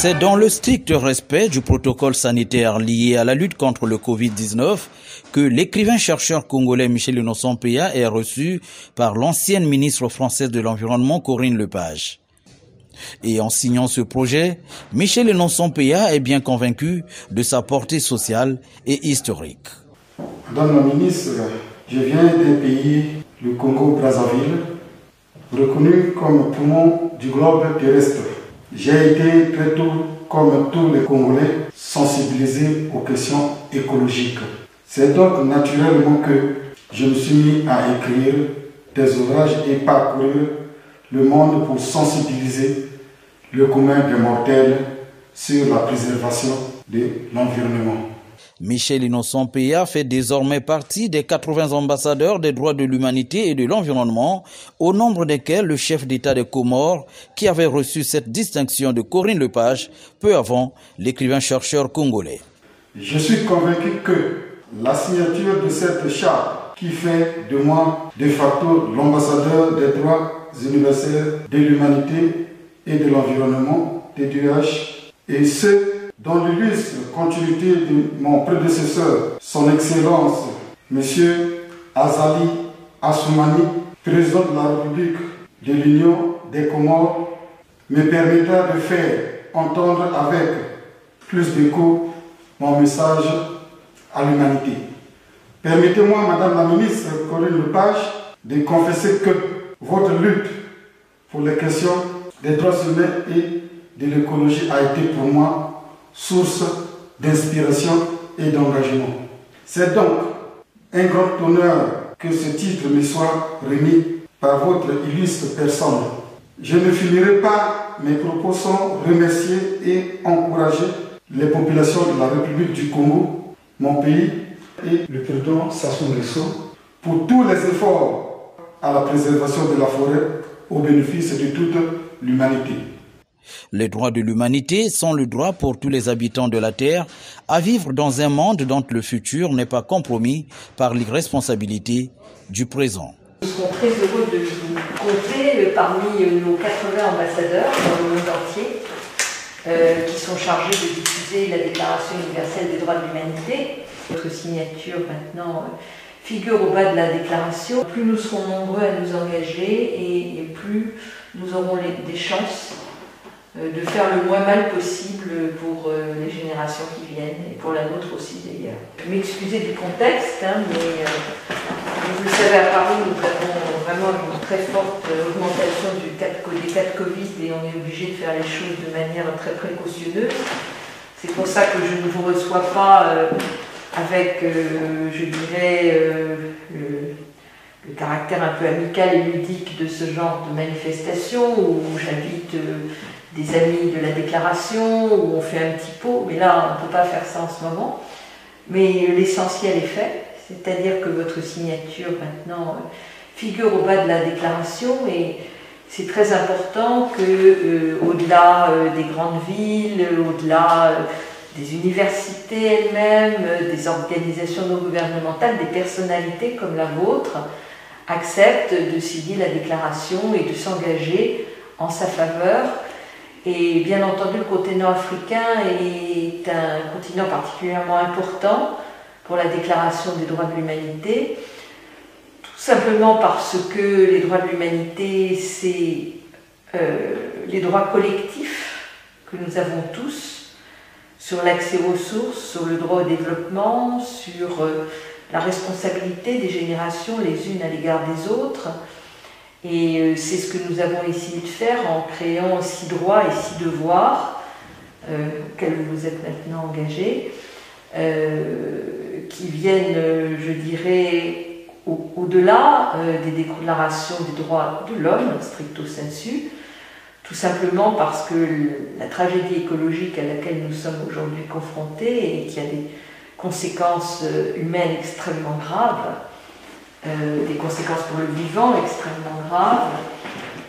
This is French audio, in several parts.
C'est dans le strict respect du protocole sanitaire lié à la lutte contre le Covid-19 que l'écrivain-chercheur congolais Michel Innocent Peya est reçu par l'ancienne ministre française de l'Environnement Corinne Lepage. Et en signant ce projet, Michel Innocent Peya est bien convaincu de sa portée sociale et historique. Madame la ministre, je viens d'un pays, le Congo-Brazzaville, reconnu comme poumon du globe terrestre. J'ai été très tôt, comme tous les Congolais, sensibilisé aux questions écologiques. C'est donc naturellement que je me suis mis à écrire des ouvrages et parcourir le monde pour sensibiliser le commun des mortels sur la préservation de l'environnement. Michel Innocent Peya fait désormais partie des 80 ambassadeurs des droits de l'humanité et de l'environnement, au nombre desquels le chef d'État des Comores, qui avait reçu cette distinction de Corinne Lepage peu avant l'écrivain-chercheur congolais. Je suis convaincu que la signature de cette charte, qui fait de moi de facto l'ambassadeur des droits universels de l'humanité et de l'environnement, TDH, et ce, dans l'illustre continuité de mon prédécesseur, son Excellence, M. Azali Assoumani, président de la République de l'Union des Comores, me permettra de faire entendre avec plus d'écho mon message à l'humanité. Permettez-moi, Madame la ministre Corinne Lepage, de confesser que votre lutte pour les questions des droits humains et de l'écologie a été pour moi source d'inspiration et d'engagement. C'est donc un grand honneur que ce titre me soit remis par votre illustre personne. Je ne finirai pas mes propos sans remercier et encourager les populations de la République du Congo, mon pays, et le président Sassou Nguesso pour tous les efforts à la préservation de la forêt au bénéfice de toute l'humanité. Les droits de l'humanité sont le droit pour tous les habitants de la Terre à vivre dans un monde dont le futur n'est pas compromis par l'irresponsabilité du présent. Nous serons très heureux de vous compter parmi nos 80 ambassadeurs dans le monde entier qui sont chargés de diffuser la Déclaration universelle des droits de l'humanité. Votre signature maintenant figure au bas de la déclaration. Plus nous serons nombreux à nous engager et plus nous aurons des chances de faire le moins mal possible pour les générations qui viennent et pour la nôtre aussi d'ailleurs. Je m'excusez du contexte, mais vous le savez, à Paris, nous avons vraiment une très forte augmentation des cas de Covid et on est obligé de faire les choses de manière très précautionneuse. C'est pour ça que je ne vous reçois pas avec, je dirais, le caractère un peu amical et ludique de ce genre de manifestation où j'invite des amis de la déclaration, où on fait un petit pot, mais là on ne peut pas faire ça en ce moment. Mais l'essentiel est fait, c'est-à-dire que votre signature maintenant figure au bas de la déclaration et c'est très important que au-delà des grandes villes, au-delà des universités elles-mêmes, des organisations non gouvernementales, des personnalités comme la vôtre acceptent de signer la déclaration et de s'engager en sa faveur. Et bien entendu, le continent africain est un continent particulièrement important pour la Déclaration des droits de l'humanité, tout simplement parce que les droits de l'humanité, c'est les droits collectifs que nous avons tous sur l'accès aux ressources, sur le droit au développement, sur la responsabilité des générations les unes à l'égard des autres. Et c'est ce que nous avons essayé de faire en créant 6 droits et 6 devoirs, auxquels vous vous êtes maintenant engagés, qui viennent, je dirais, au-delà des déclarations des droits de l'homme, stricto sensu, tout simplement parce que la tragédie écologique à laquelle nous sommes aujourd'hui confrontés et qui a des conséquences humaines extrêmement graves, des conséquences pour le vivant extrêmement graves,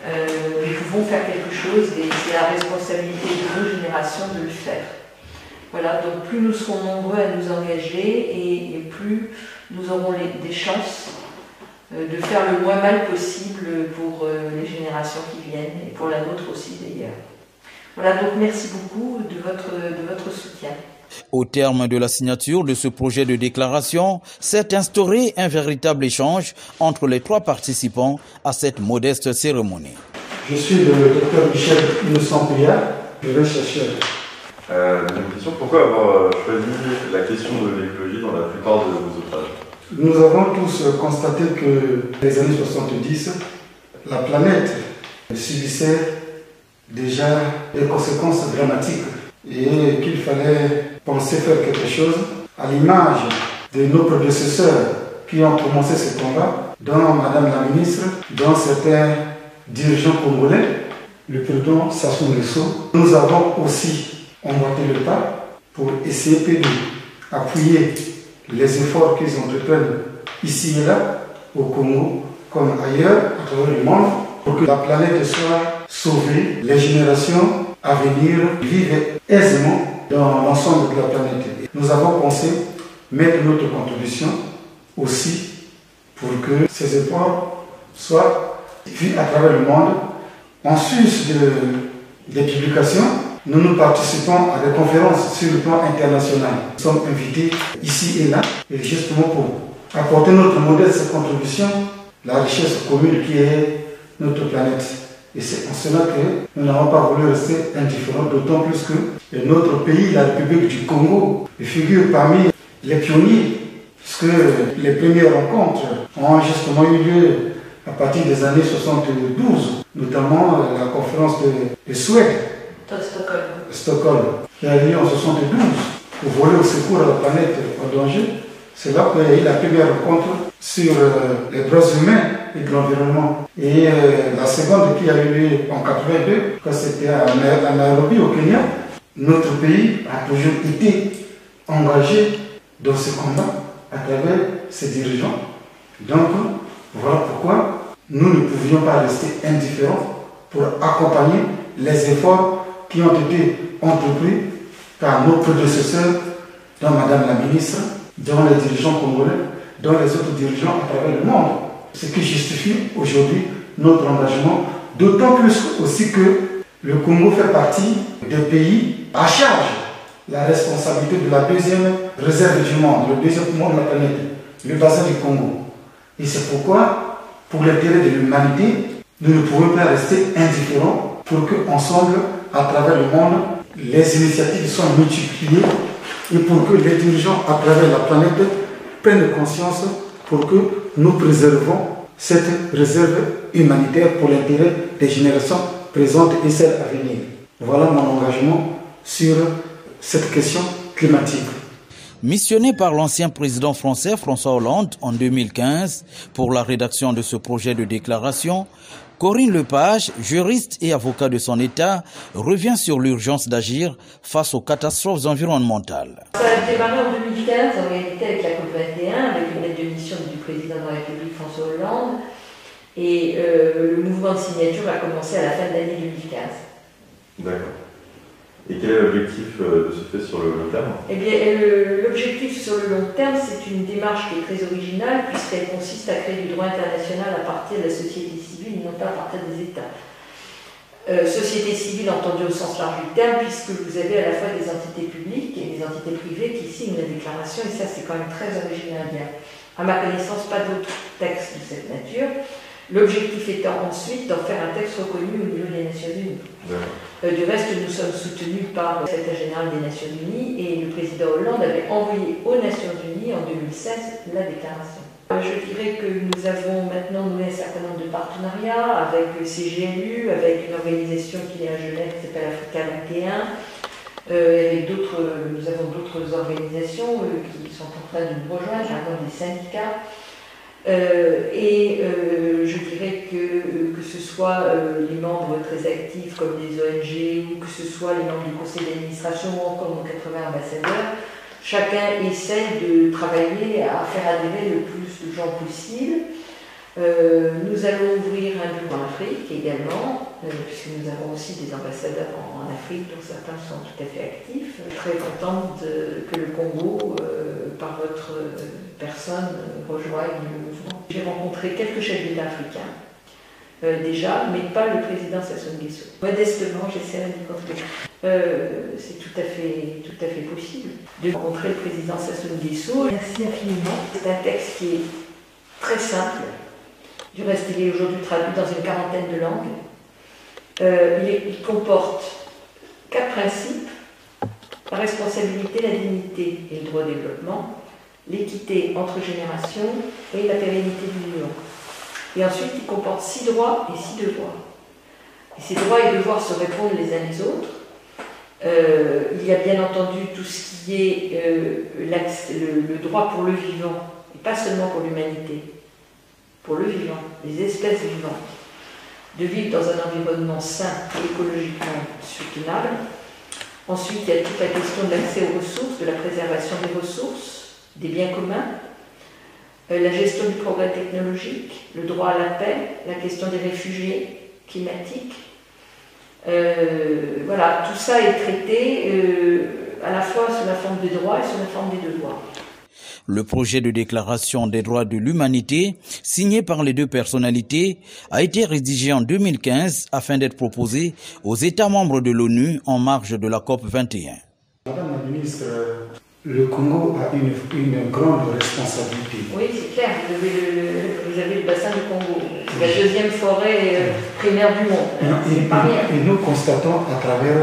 nous pouvons faire quelque chose et c'est la responsabilité de nos générations de le faire. Voilà, donc plus nous serons nombreux à nous engager et plus nous aurons des chances de faire le moins mal possible pour les générations qui viennent et pour la nôtre aussi d'ailleurs. Voilà, donc merci beaucoup de votre soutien. Au terme de la signature de ce projet de déclaration, s'est instauré un véritable échange entre les trois participants à cette modeste cérémonie. Je suis le docteur Michel Innocent Péa, chercheur. Une question, pourquoi avoir choisi la question de l'écologie dans la plupart de vos ouvrages? Nous avons tous constaté que dans les années 70, la planète subissait déjà des conséquences dramatiques et qu'il fallait penser faire quelque chose à l'image de nos prédécesseurs qui ont commencé ce combat, dont Madame la ministre, dont certains dirigeants congolais, le président Sassou Nguesso. Nous avons aussi emboîté le pas pour essayer d'appuyer les efforts qu'ils entreprennent ici et là, au Congo, comme ailleurs, à travers le monde, pour que la planète soit sauvée, les générations à venir vivent aisément dans l'ensemble de la planète. Nous avons pensé mettre notre contribution aussi pour que ces efforts soient vus à travers le monde. En sus des publications, nous participons à des conférences sur le plan international. Nous sommes invités ici et là, et justement pour apporter notre modeste contribution, la richesse commune qui est notre planète. Et c'est en cela que nous n'avons pas voulu rester indifférents, d'autant plus que notre pays, la République du Congo, figure parmi les pionniers, puisque les premières rencontres ont justement eu lieu à partir des années 72, notamment la conférence de Suède, Stockholm, qui a eu lieu en 72, pour voler au secours à la planète en danger. C'est là qu'il y a eu la première rencontre sur les droits humains et de l'environnement. Et la seconde qui a eu lieu en 82, quand c'était à Nairobi au Kenya, notre pays a toujours été engagé dans ce combat à travers ses dirigeants. Donc voilà pourquoi nous ne pouvions pas rester indifférents pour accompagner les efforts qui ont été entrepris par nos prédécesseurs, dont Madame la ministre, dont les dirigeants congolais, dont les autres dirigeants à travers le monde. Ce qui justifie aujourd'hui notre engagement, d'autant plus aussi que le Congo fait partie des pays à charge la responsabilité de la deuxième réserve du monde, le deuxième poumon de la planète, le bassin du Congo. Et c'est pourquoi, pour l'intérêt de l'humanité, nous ne pouvons pas rester indifférents pour qu'ensemble, à travers le monde, les initiatives soient multipliées et pour que les dirigeants à travers la planète prennent conscience pour que nous préservons cette réserve humanitaire pour l'intérêt des générations présentes et celles à venir. Voilà mon engagement sur cette question climatique. Missionné par l'ancien président français François Hollande en 2015 pour la rédaction de ce projet de déclaration, Corinne Lepage, juriste et avocat de son État, revient sur l'urgence d'agir face aux catastrophes environnementales. Ça a démarré en 2015, en réalité avec la COP21, avec une lettre de mission du président de la République François Hollande, et le mouvement de signature a commencé à la fin de l'année 2015. D'accord. Et quel est l'objectif de ce fait sur le long terme? Eh bien, l'objectif sur le long terme, c'est une démarche qui est très originale, puisqu'elle consiste à créer du droit international à partir de la société civile, non pas à partir des États. Société civile entendue au sens large du terme, puisque vous avez à la fois des entités publiques et des entités privées qui signent la déclaration, et ça c'est quand même très original. Il n'y a, à ma connaissance, pas d'autres textes de cette nature. L'objectif étant ensuite d'en faire un texte reconnu au niveau des Nations Unies. Du reste, nous sommes soutenus par le secrétaire général des Nations Unies et le président Hollande avait envoyé aux Nations Unies en 2016 la déclaration. Je dirais que nous avons maintenant noué un certain nombre de partenariats avec le CGLU, avec une organisation qui est à Genève qui s'appelle Africa 21, avec nous avons d'autres organisations qui sont en train de nous rejoindre, par exemple des syndicats. Je dirais que ce soit les membres très actifs comme les ONG ou que ce soit les membres du conseil d'administration ou encore nos 80 ambassadeurs, chacun essaie de travailler à faire adhérer le plus de gens possible. Nous allons ouvrir un bureau en Afrique également, puisque nous avons aussi des ambassadeurs en Afrique dont certains sont tout à fait actifs. Très contente que le Congo, par votre personne, rejoigne le mouvement. J'ai rencontré quelques chefs d'État africains déjà, mais pas le président Sassou Nguesso. Modestement, j'essaierai d'y contribuer. C'est tout à fait possible de rencontrer le président Sassou Nguesso. Merci infiniment. C'est un texte qui est très simple. Du reste, il est aujourd'hui traduit dans une quarantaine de langues. Il comporte 4 principes: la responsabilité, la dignité et le droit au développement, l'équité entre générations et la pérennité de l'Union. Et ensuite, il comporte 6 droits et 6 devoirs. Et ces droits et devoirs se répondent les uns les autres. Il y a bien entendu tout ce qui est le droit pour le vivant, et pas seulement pour l'humanité, pour le vivant, les espèces vivantes, de vivre dans un environnement sain et écologiquement soutenable. Ensuite, il y a toute la question de l'accès aux ressources, de la préservation des ressources, des biens communs, la gestion du progrès technologique, le droit à la paix, la question des réfugiés climatiques. Voilà, tout ça est traité à la fois sous la forme des droits et sous la forme des devoirs. Le projet de déclaration des droits de l'humanité, signé par les 2 personnalités, a été rédigé en 2015 afin d'être proposé aux États membres de l'ONU en marge de la COP 21. Madame la ministre, le Congo a une grande responsabilité. Oui, c'est clair, vous avez le bassin du Congo, c'est la 2e forêt primaire du monde. C'est pas rien. Et nous constatons à travers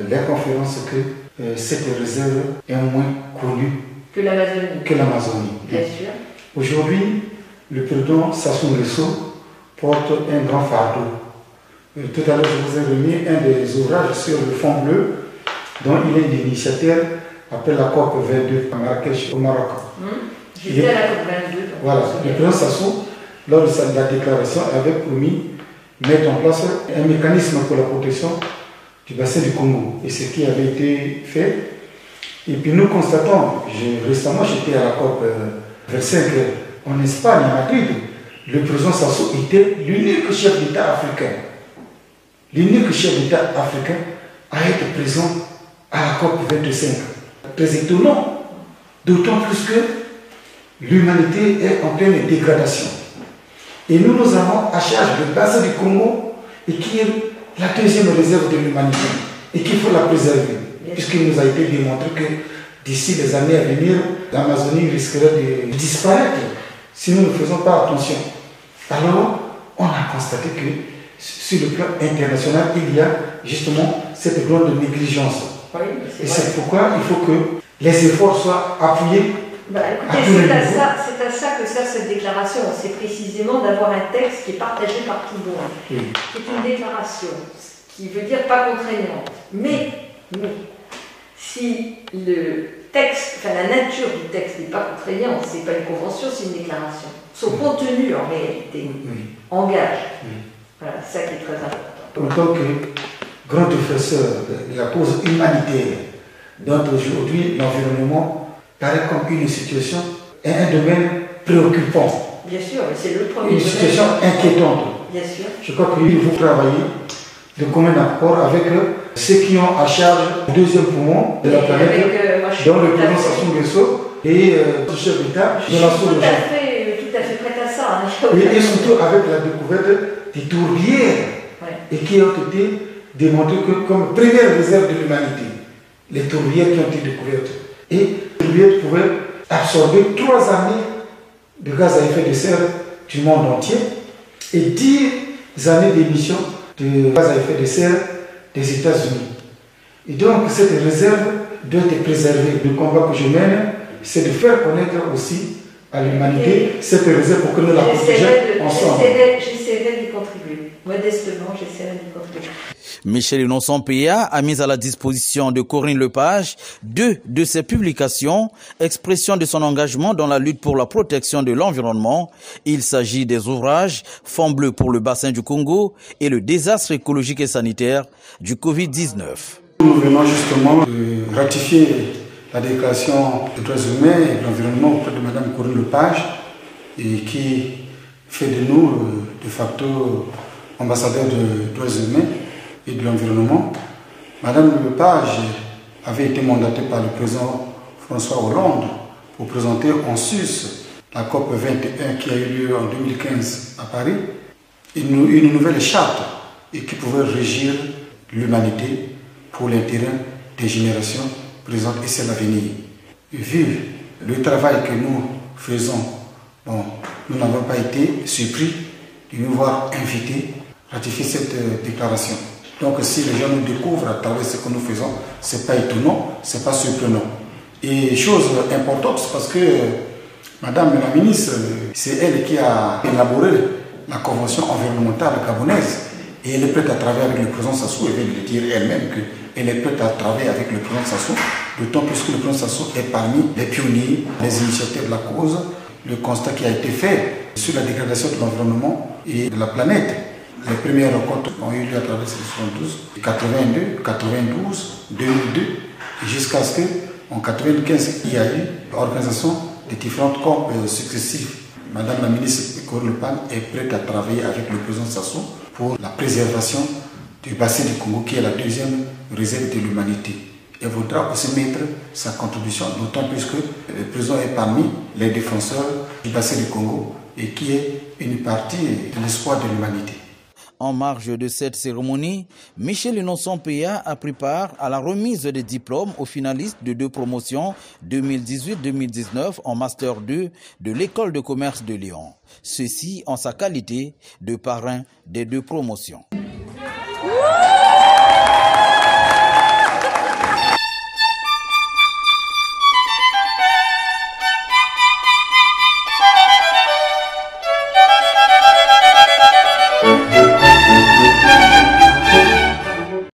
les conférences que cette réserve est moins connue que l'Amazonie. Bien sûr. Aujourd'hui, le président Sassou Nguesso porte un grand fardeau. Tout à l'heure, je vous ai remis un des ouvrages sur le fond bleu, dont il est l'initiateur après la COP 22 à Marrakech, au Maroc. J'étais à la COP 22. Voilà, le président Sassou, lors de la déclaration, avait promis de mettre en place un mécanisme pour la protection du bassin du Congo. Et ce qui avait été fait. Et puis nous constatons, récemment j'étais à la COP 25 en Espagne, à Madrid, le président Sassou était l'unique chef d'État africain. L'unique chef d'État africain à être présent à la COP 25. Très étonnant, d'autant plus que l'humanité est en pleine dégradation. Et nous avons à charge le bassin du Congo, et qui est la 2e réserve de l'humanité, et qu'il faut la préserver. Puisqu'il nous a été démontré que d'ici les années à venir, l'Amazonie risquerait de disparaître si nous ne faisons pas attention. Alors, on a constaté que sur le plan international, il y a justement cette grande négligence. Oui, et c'est pourquoi il faut que les efforts soient appuyés. Écoutez, c'est à ça que sert cette déclaration. C'est précisément d'avoir un texte qui est partagé par tout le monde. Oui. C'est une déclaration qui veut dire pas contraignante. Mais si le texte, enfin la nature du texte n'est pas contraignante, c'est pas une convention, c'est une déclaration. Son contenu en réalité engage. Voilà, c'est ça qui est très important. En tant que grand défenseur de la cause humanitaire, dont aujourd'hui l'environnement paraît comme une situation et un domaine préoccupant. Bien sûr, c'est le premier une situation inquiétante. Bien sûr. Je crois qu'il faut travailler de commun accord avec ceux qui ont à charge le 2e poumon de la planète, dont le président Sassou Nguesso et le chef d'État de la sous-région. Tout à fait prêt à ça. Hein. Et surtout avec la découverte des tourbières, et qui ont été démontrées comme première réserve de l'humanité. Les tourbières qui ont été découvertes. Et les tourbières pouvaient absorber 3 années de gaz à effet de serre du monde entier et 10 années d'émissions de gaz à effet de serre des États-Unis. Et donc cette réserve doit être préservée. Le combat que je mène, c'est de faire connaître aussi à l'humanité cette réserve pour que nous la protégions ensemble. J'essaierai d'y contribuer. Modestement, j'essaierai d'y contribuer. Michel Innocent PA a mis à la disposition de Corinne Lepage 2 de ses publications, expression de son engagement dans la lutte pour la protection de l'environnement. Il s'agit des ouvrages Fond bleu pour le bassin du Congo et le désastre écologique et sanitaire du Covid-19. Nous venons justement de ratifier la déclaration des droits humains et de l'environnement auprès de Mme Corinne Lepage, et qui fait de nous de facto ambassadeurs des droits humains et de l'environnement. Madame Lepage avait été mandatée par le président François Hollande pour présenter en Suisse la COP 21 qui a eu lieu en 2015 à Paris. une nouvelle charte et qui pouvait régir l'humanité pour l'intérêt des générations présentes et celles à venir. Vu le travail que nous faisons, bon, nous n'avons pas été surpris de nous voir invités à ratifier cette déclaration. Donc si les gens nous découvrent à travers ce que nous faisons, ce n'est pas étonnant, ce n'est pas surprenant. Et chose importante, c'est parce que Madame la ministre, c'est elle qui a élaboré la convention environnementale gabonaise. Et elle est prête à travailler avec le président Sassou, elle vient de le dire elle-même qu'elle est prête à travailler avec le président Sassou, d'autant plus que le président Sassou est parmi les pionniers, les initiateurs de la cause, le constat qui a été fait sur la dégradation de l'environnement et de la planète. Les premières rencontres ont eu lieu à travers ces 72, 82, 92, 2002, jusqu'à ce qu'en 1995, il y a eu l'organisation des différentes COP successives. Madame la ministre Corinne Lepage est prête à travailler avec le président Sassou pour la préservation du bassin du Congo, qui est la deuxième réserve de l'humanité. Elle voudra aussi mettre sa contribution, d'autant plus que le président est parmi les défenseurs du bassin du Congo et qui est une partie de l'espoir de l'humanité. En marge de cette cérémonie, Michel Innocent Péa a pris part à la remise des diplômes aux finalistes de 2 promotions 2018-2019 en Master 2 de l'École de commerce de Lyon. Ceci en sa qualité de parrain des 2 promotions.